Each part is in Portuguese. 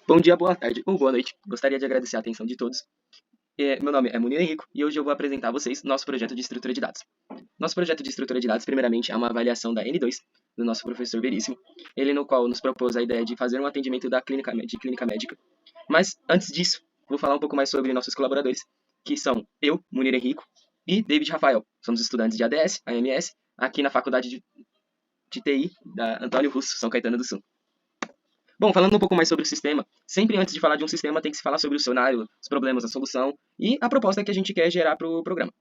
Bom dia, boa tarde ou boa noite. Gostaria de agradecer a atenção de todos. Meu nome é Munir Henrico e hoje eu vou apresentar a vocês nosso projeto de estrutura de dados. Nosso projeto de estrutura de dados, primeiramente, é uma avaliação da N2, do nosso professor Veríssimo, ele no qual nos propôs a ideia de fazer um atendimento de clínica médica. Mas, antes disso, vou falar um pouco mais sobre nossos colaboradores, que são eu, Munir Henrico, e David Rafael. Somos estudantes de ADS, AMS, aqui na Faculdade de TI da Antônio Russo, São Caetano do Sul. Bom, falando um pouco mais sobre o sistema, sempre antes de falar de um sistema tem que se falar sobre o cenário, os problemas, a solução e a proposta que a gente quer gerar para o programa.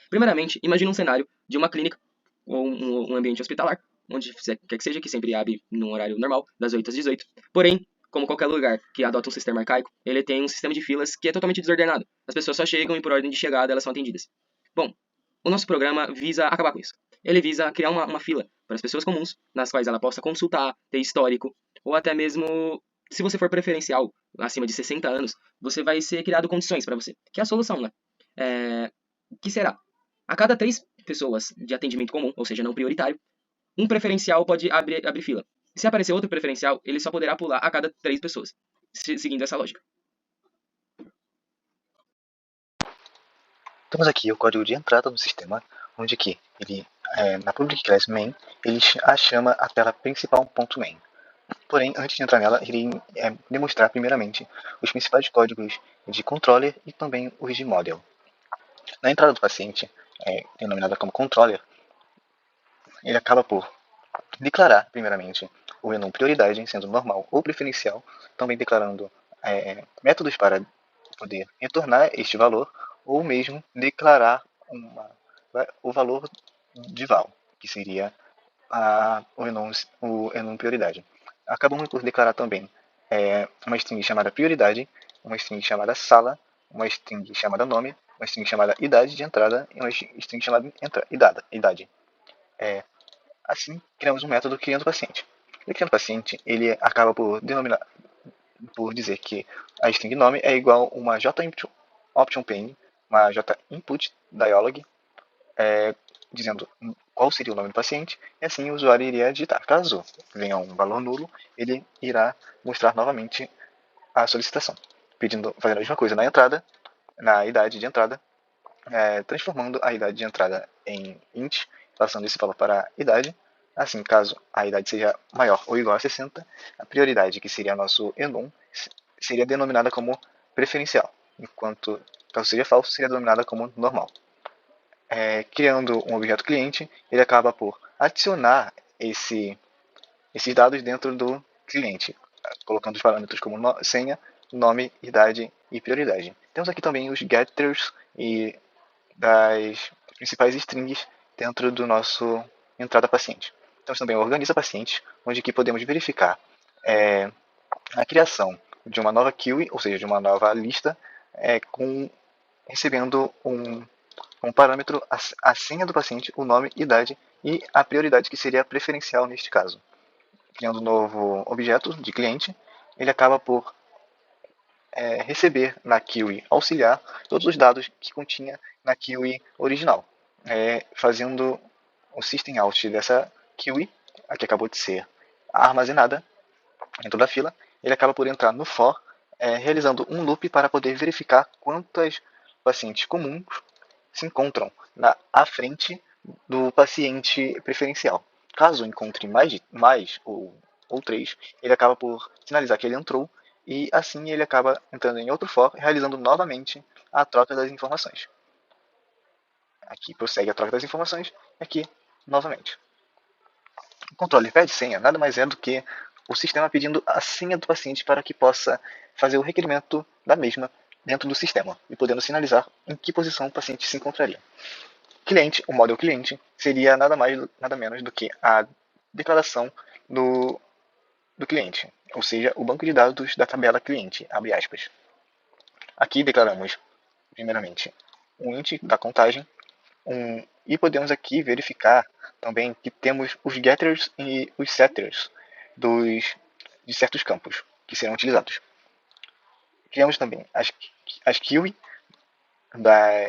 Primeiramente, imagine um cenário de uma clínica ou um ambiente hospitalar, onde quer que seja, que sempre abre num horário normal, das 8 às 18. Porém, como qualquer lugar que adota um sistema arcaico, ele tem um sistema de filas que é totalmente desordenado. As pessoas só chegam e por ordem de chegada elas são atendidas. Bom, o nosso programa visa acabar com isso. Ele visa criar uma fila para as pessoas comuns, nas quais ela possa consultar, ter histórico, ou até mesmo, se você for preferencial, acima de 60 anos, você vai ser criado condições para você, que é a solução, né? Que será? A cada 3 pessoas de atendimento comum, ou seja, não prioritário, um preferencial pode abrir fila. Se aparecer outro preferencial, ele só poderá pular a cada 3 pessoas, seguindo essa lógica. Temos aqui o código de entrada do sistema, onde aqui ele, na Public Class Main, ele chama a tela principal.main. Porém, antes de entrar nela, irei demonstrar primeiramente os principais códigos de controller e também os de model. Na entrada do paciente, denominada como controller, ele acaba por declarar primeiramente o enum prioridade, sendo normal ou preferencial, também declarando métodos para poder retornar este valor ou mesmo declarar o valor de val, que seria o enum prioridade. Acabamos por declarar também uma string chamada prioridade, uma string chamada sala, uma string chamada nome, uma string chamada idade de entrada e uma string chamada idade. Assim, criamos um método criando paciente. E criando paciente, ele acaba por dizer que a string nome é igual a uma JOptionPaine, uma JInput dialog, dizendo qual seria o nome do paciente, e assim o usuário iria digitar. Caso venha um valor nulo, ele irá mostrar novamente a solicitação, fazendo a mesma coisa na entrada, na idade de entrada, transformando a idade de entrada em int, passando esse valor para a idade. Assim, caso a idade seja maior ou igual a 60, a prioridade, que seria nosso enum, seria denominada como preferencial, enquanto, caso seja falso, seria denominada como normal. Criando um objeto cliente, ele acaba por adicionar esses dados dentro do cliente, colocando os parâmetros como senha, nome, idade e prioridade. Temos aqui também os getters e das principais strings dentro do nosso entrada paciente. Temos também o organiza pacientes, onde aqui podemos verificar a criação de uma nova queue, ou seja, de uma nova lista, recebendo um parâmetro, a senha do paciente, o nome, idade e a prioridade, que seria preferencial neste caso. Criando um novo objeto de cliente, ele acaba por receber na queue auxiliar todos os dados que continha na queue original, fazendo o system out dessa queue, a que acabou de ser armazenada dentro da fila. Ele acaba por entrar no for, realizando um loop para poder verificar quantos pacientes comuns se encontram à frente do paciente preferencial. Caso encontre mais ou 3, ele acaba por sinalizar que ele entrou e assim ele acaba entrando em outro for, realizando novamente a troca das informações. Aqui prossegue a troca das informações, aqui novamente. O controller pede senha nada mais é do que o sistema pedindo a senha do paciente para que possa fazer o requerimento da mesma dentro do sistema e podendo sinalizar em que posição o paciente se encontraria. Cliente, o model cliente, seria nada menos do que a declaração do cliente, ou seja, o banco de dados da tabela cliente, abre aspas. Aqui declaramos, primeiramente, um int da contagem, e podemos aqui verificar também que temos os getters e os setters de certos campos que serão utilizados. Criamos também as queue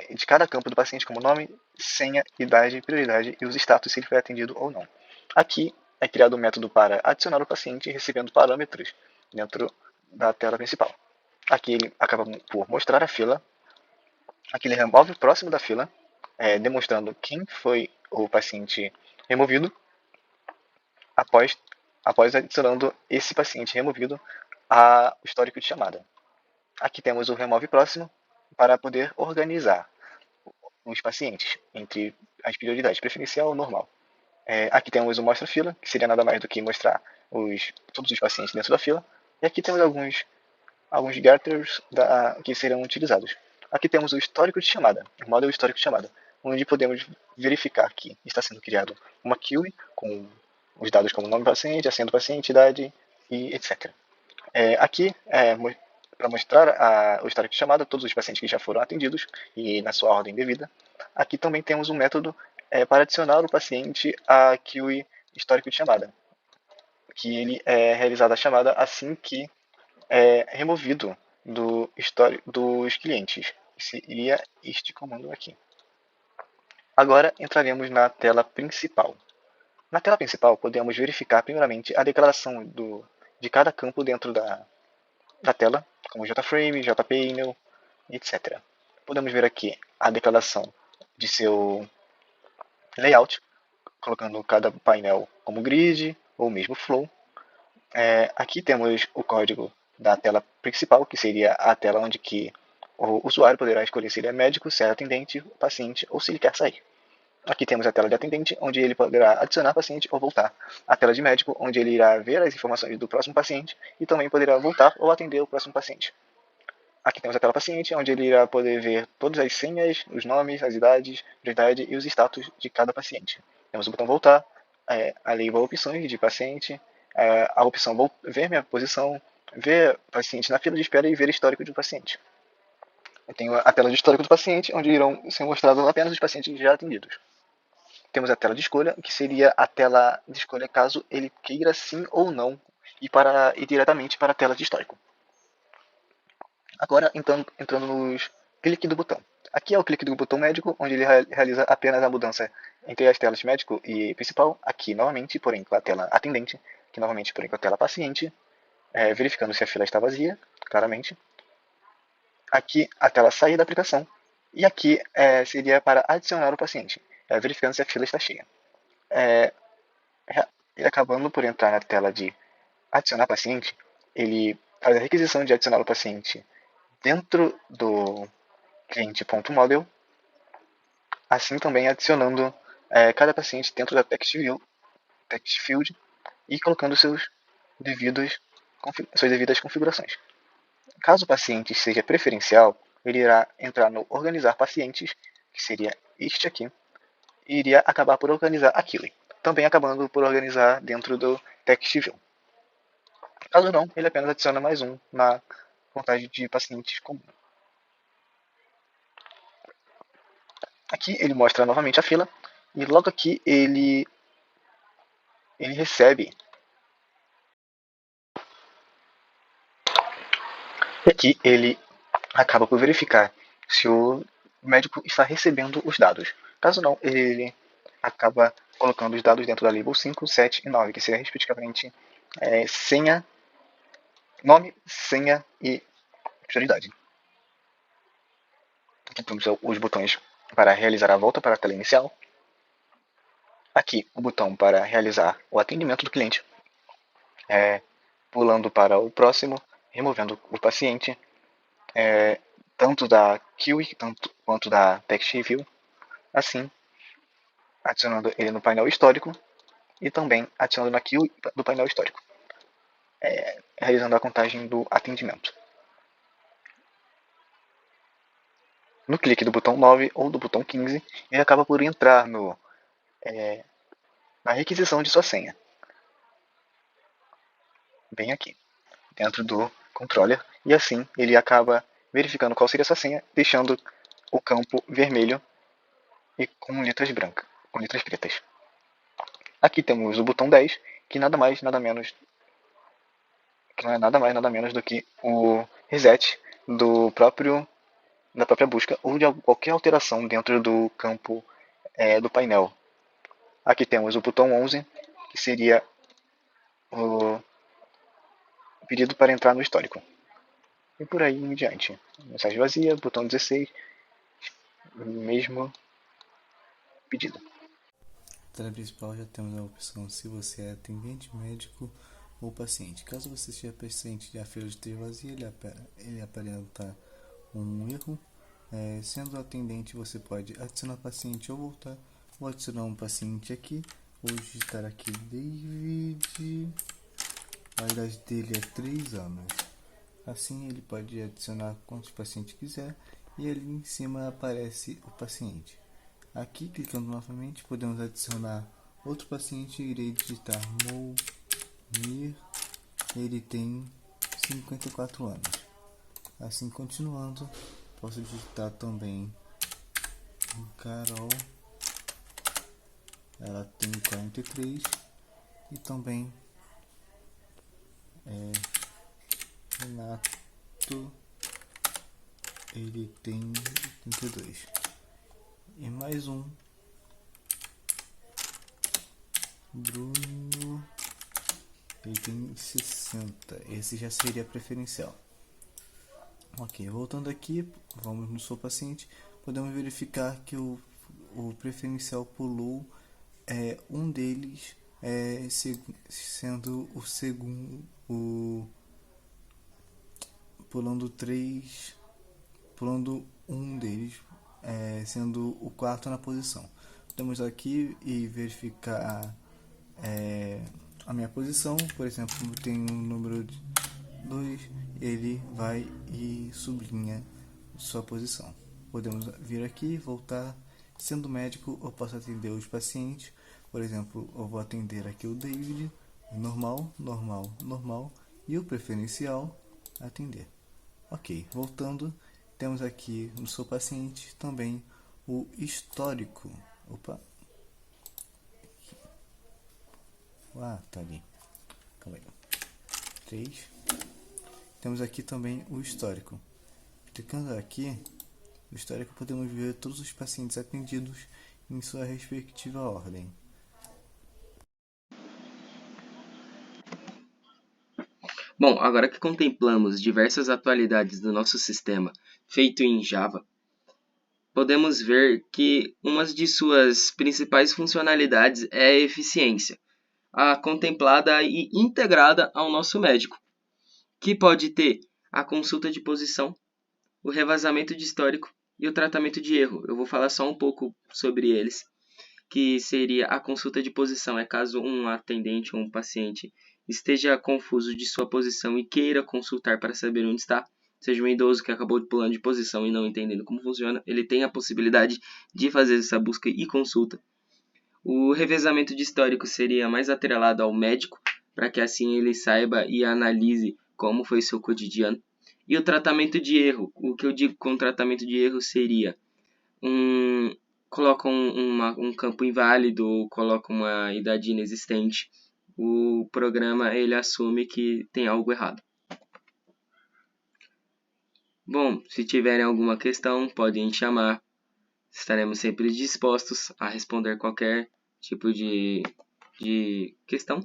de cada campo do paciente, como nome, senha, idade, prioridade e os status, se ele foi atendido ou não. Aqui é criado um método para adicionar o paciente recebendo parâmetros dentro da tela principal. Aqui ele acaba por mostrar a fila. Aqui ele remove o próximo da fila, demonstrando quem foi o paciente removido após, após adicionando esse paciente removido ao histórico de chamada. Aqui temos o remove próximo para poder organizar os pacientes entre as prioridades preferencial ou normal. Aqui temos o mostra fila, que seria nada mais do que mostrar todos os pacientes dentro da fila. E aqui temos alguns getters que serão utilizados. Aqui temos o histórico de chamada, o modelo histórico de chamada, onde podemos verificar que está sendo criado uma queue com os dados como nome do paciente, acento do paciente, idade e etc. Aqui, para mostrar o histórico de chamada, todos os pacientes que já foram atendidos e na sua ordem devida. Aqui também temos um método para adicionar o paciente à queue histórico de chamada, que ele é realizada a chamada assim que é removido do histórico dos clientes. Seria este comando aqui. Agora entraremos na tela principal. Na tela principal, podemos verificar primeiramente a declaração de cada campo dentro da tela, como JFrame, JPanel, etc. Podemos ver aqui a declaração de seu layout, colocando cada painel como grid ou mesmo flow. Aqui temos o código da tela principal, que seria a tela onde que o usuário poderá escolher se ele é médico, se é atendente, paciente ou se ele quer sair. Aqui temos a tela de atendente, onde ele poderá adicionar paciente ou voltar. A tela de médico, onde ele irá ver as informações do próximo paciente e também poderá voltar ou atender o próximo paciente. Aqui temos a tela paciente, onde ele irá poder ver todas as senhas, os nomes, as idades, prioridade e os status de cada paciente. Temos o botão voltar, a label opções de paciente, a opção ver minha posição, ver paciente na fila de espera e ver histórico do paciente. Eu tenho a tela de histórico do paciente, onde irão ser mostrados apenas os pacientes já atendidos. Temos a tela de escolha, que seria a tela de escolha caso ele queira sim ou não ir diretamente para a tela de histórico. Agora, entrando nos clique do botão. Aqui é o clique do botão médico, onde ele realiza apenas a mudança entre as telas médico e principal. Aqui, novamente, porém com a tela atendente. Aqui, novamente, porém com a tela paciente. Verificando se a fila está vazia, claramente. Aqui, a tela sair da aplicação. E aqui seria para adicionar o paciente, verificando se a fila está cheia. Ele acabando por entrar na tela de adicionar paciente, ele faz a requisição de adicionar o paciente dentro do cliente.model, assim também adicionando cada paciente dentro da text field e colocando suas devidas configurações. Caso o paciente seja preferencial, ele irá entrar no organizar pacientes, que seria este aqui, e iria acabar por organizar aquilo, também acabando por organizar dentro do text view. Caso não, ele apenas adiciona mais um na contagem de pacientes comum. Aqui ele mostra novamente a fila e logo aqui ele recebe. E aqui ele acaba por verificar se o médico está recebendo os dados. Caso não, ele acaba colocando os dados dentro da label 5, 7 e 9, que seria respectivamente senha, nome, senha e prioridade. Aqui temos os botões para realizar a volta para a tela inicial. Aqui o botão para realizar o atendimento do cliente, pulando para o próximo, removendo o paciente, tanto da queue quanto da text view, assim adicionando ele no painel histórico e também adicionando na queue do painel histórico, realizando a contagem do atendimento. No clique do botão 9 ou do botão 15, ele acaba por entrar na requisição de sua senha, bem aqui, dentro do controller, e assim ele acaba verificando qual seria a sua senha, deixando o campo vermelho e com letras brancas, com letras pretas. Aqui temos o botão 10, que nada mais nada menos que não é nada mais nada menos do que o reset da própria busca ou de qualquer alteração dentro do campo do painel. Aqui temos o botão 11, que seria pedido para entrar no histórico. E por aí em diante. Mensagem vazia, botão 16, mesmo pedido. Na tela principal já temos a opção se você é atendente, médico ou paciente. Caso você seja paciente e a fila esteja vazia, ele aparenta um erro. Sendo atendente, você pode adicionar paciente ou voltar. Vou adicionar um paciente aqui. Vou digitar aqui David. A idade dele é 3 anos. Assim ele pode adicionar quantos pacientes quiser e ali em cima aparece o paciente. Aqui, clicando novamente, podemos adicionar outro paciente. Irei digitar Mounir. Ele tem 54 anos. Assim, continuando, posso digitar também Carol. Ela tem 43. E também Renato. Ele tem 32. E mais um, Bruno, ele tem 60. Esse já seria preferencial. Ok, voltando aqui, vamos no seu paciente. Podemos verificar que o preferencial pulou um deles, sendo o segundo, pulando um deles, sendo o quarto na posição. Podemos aqui e verificar a minha posição. Por exemplo, tem um número 2, ele vai e sublinha sua posição. Podemos vir aqui, voltar. Sendo médico, eu posso atender os pacientes. Por exemplo, eu vou atender aqui o David, normal, normal, normal, e o preferencial, atender. Ok, voltando, temos aqui no seu paciente também o histórico. Opa! Tá ali. Calma aí. 3. Temos aqui também o histórico. Clicando aqui, no histórico podemos ver todos os pacientes atendidos em sua respectiva ordem. Bom, agora que contemplamos diversas atualidades do nosso sistema feito em Java, podemos ver que uma de suas principais funcionalidades é a eficiência, a contemplada e integrada ao nosso médico, que pode ter a consulta de posição, o revezamento de histórico e o tratamento de erro. Eu vou falar só um pouco sobre eles, que seria a consulta de posição, é caso um atendente ou um paciente esteja confuso de sua posição e queira consultar para saber onde está, seja um idoso que acabou pulando de posição e não entendendo como funciona, ele tem a possibilidade de fazer essa busca e consulta. O revezamento de histórico seria mais atrelado ao médico, para que assim ele saiba e analise como foi seu cotidiano. E o tratamento de erro, o que eu digo com tratamento de erro seria coloca um campo inválido ou coloca uma idade inexistente, o programa ele assume que tem algo errado. Bom, se tiverem alguma questão, podem chamar. Estaremos sempre dispostos a responder qualquer tipo de questão.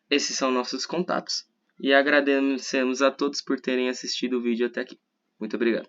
Esses são nossos contatos. E agradecemos a todos por terem assistido o vídeo até aqui. Muito obrigado.